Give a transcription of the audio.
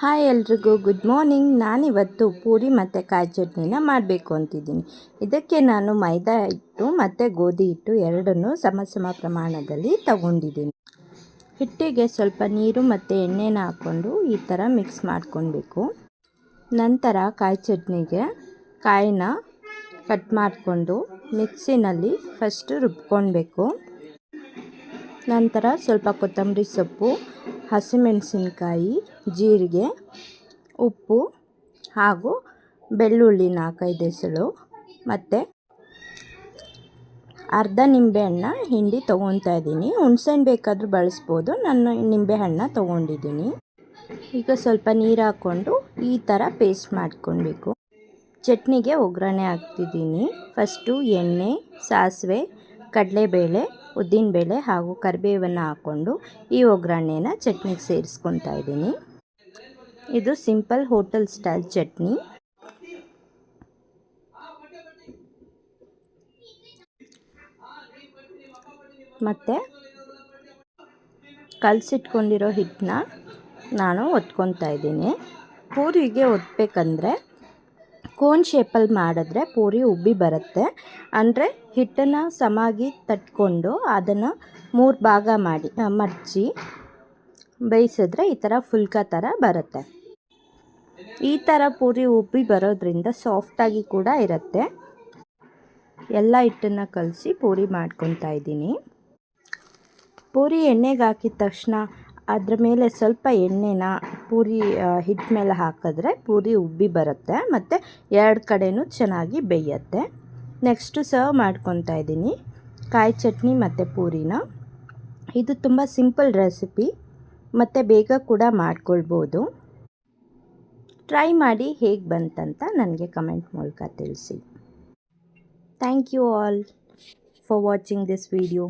Hi ಎಲ್ರಿಗೂ good morning. ನಾನಿವತ್ತು ಪೂರಿ ಮತ್ತು ಕಾಯಿ ಚಟ್ನಿನ ಮಾಡಬೇಕು ಅಂತಿದ್ದೀನಿ. ಇದಕ್ಕೆ ನಾನು ಮೈದಾ ಹಿಟ್ಟು ಮತ್ತು ಗೋಧಿ ಹಿಟ್ಟು ಎರಡನ್ನೂ ಸಮ ಪ್ರಮಾಣದಲ್ಲಿ ತಗೊಂಡಿದ್ದೀನಿ. ಹಿಟ್ಟಿಗೆ ಸ್ವಲ್ಪ ನೀರು ಮತ್ತು ಎಣ್ಣೆನ ಹಾಕ್ಕೊಂಡು ಈ ಥರ ಮಿಕ್ಸ್ ಮಾಡ್ಕೊಳ್ಬೇಕು. ನಂತರ ಕಾಯಿ ಚಟ್ನಿಗೆ ಕಾಯಿನ ಕಟ್ ಮಾಡಿಕೊಂಡು ಮಿಕ್ಸಿನಲ್ಲಿ ಫಸ್ಟು ರುಬ್ಕೊಳ್ಬೇಕು. ನಂತರ ಸ್ವಲ್ಪ ಕೊತ್ತಂಬರಿ ಸೊಪ್ಪು, ಹಸಿಮೆಣಸಿನ್ಕಾಯಿ, ಜೀರಿಗೆ, ಉಪ್ಪು ಹಾಗೂ ಬೆಳ್ಳುಳ್ಳಿ 4-5 ಎಸಳು ಮತ್ತು ಅರ್ಧ ನಿಂಬೆಹಣ್ಣ ಹಿಂಡಿ ತೊಗೊತಾ ಇದ್ದೀನಿ. ಹುಣಸೆಹಣ್ಣು ಬೇಕಾದರೂ ಬಳಸ್ಬೋದು, ನಾನು ನಿಂಬೆಹಣ್ಣ ತೊಗೊಂಡಿದ್ದೀನಿ. ಈಗ ಸ್ವಲ್ಪ ನೀರು ಹಾಕ್ಕೊಂಡು ಈ ಥರ ಪೇಸ್ಟ್ ಮಾಡ್ಕೊಳ್ಬೇಕು. ಚಟ್ನಿಗೆ ಒಗ್ಗರಣೆ ಹಾಕ್ತಿದ್ದೀನಿ. ಫಸ್ಟು ಎಣ್ಣೆ, ಸಾಸಿವೆ, ಕಡಲೆಬೇಳೆ, ಉದ್ದಿನಬೇಳೆ ಹಾಗೂ ಕರಿಬೇವನ್ನು ಹಾಕ್ಕೊಂಡು ಈ ಒಗ್ಗರಣೆನ ಚಟ್ನಿಗೆ ಸೇರಿಸ್ಕೊತಾ ಇದ್ದೀನಿ. ಇದು ಸಿಂಪಲ್ ಹೋಟೆಲ್ ಸ್ಟೈಲ್ ಚಟ್ನಿ. ಮತ್ತು ಕಲಸಿಟ್ಕೊಂಡಿರೋ ಹಿಟ್ಟನ್ನ ನಾನು ಒತ್ಕೊತಾ ಇದ್ದೀನಿ. ಪೂರಿಗೆ ಒತ್ತಬೇಕಂದ್ರೆ ಕೋನ್ ಶೇಪಲ್ಲಿ ಮಾಡಿದ್ರೆ ಪೂರಿ ಉಬ್ಬಿ ಬರುತ್ತೆ. ಅಂದರೆ ಹಿಟ್ಟನ್ನು ಸಮಾಗಿ ತಟ್ಕೊಂಡು ಅದನ್ನು 3 ಭಾಗ ಮಾಡಿ ಮಡಚಿ ಬೇಯಿಸಿದ್ರೆ ಈ ಥರ ಫುಲ್ಕ ಥರ ಬರುತ್ತೆ. ಈ ಥರ ಪೂರಿ ಉಬ್ಬಿ ಬರೋದ್ರಿಂದ ಸಾಫ್ಟಾಗಿ ಕೂಡ ಇರುತ್ತೆ. ಎಲ್ಲ ಹಿಟ್ಟನ್ನು ಕಲಸಿ ಪೂರಿ ಮಾಡ್ಕೊತಾ ಇದ್ದೀನಿ. ಪೂರಿ ಎಣ್ಣೆಗೆ ಹಾಕಿದ ತಕ್ಷಣ ಅದ್ರ ಮೇಲೆ ಸ್ವಲ್ಪ ಎಣ್ಣೆನ ಪೂರಿ ಹಿಟ್ಟು ಮೇಲೆ ಹಾಕಿದ್ರೆ ಪೂರಿ ಉಬ್ಬಿ ಬರುತ್ತೆ ಮತ್ತು 2 ಕಡೆಯೂ ಚೆನ್ನಾಗಿ ಬೇಯುತ್ತೆ. ನೆಕ್ಸ್ಟು ಸರ್ವ್ ಮಾಡ್ಕೊತಾ ಇದ್ದೀನಿ ಕಾಯಿ ಚಟ್ನಿ ಮತ್ತು ಪೂರಿನ. ಇದು ತುಂಬ ಸಿಂಪಲ್ ರೆಸಿಪಿ ಮತ್ತು ಬೇಗ ಕೂಡ ಮಾಡ್ಕೊಳ್ಬೋದು. ಟ್ರೈ ಮಾಡಿ ಹೇಗೆ ಬಂತಂತ ನನಗೆ ಕಮೆಂಟ್ ಮೂಲಕ ತಿಳಿಸಿ. Thank you all for watching this video.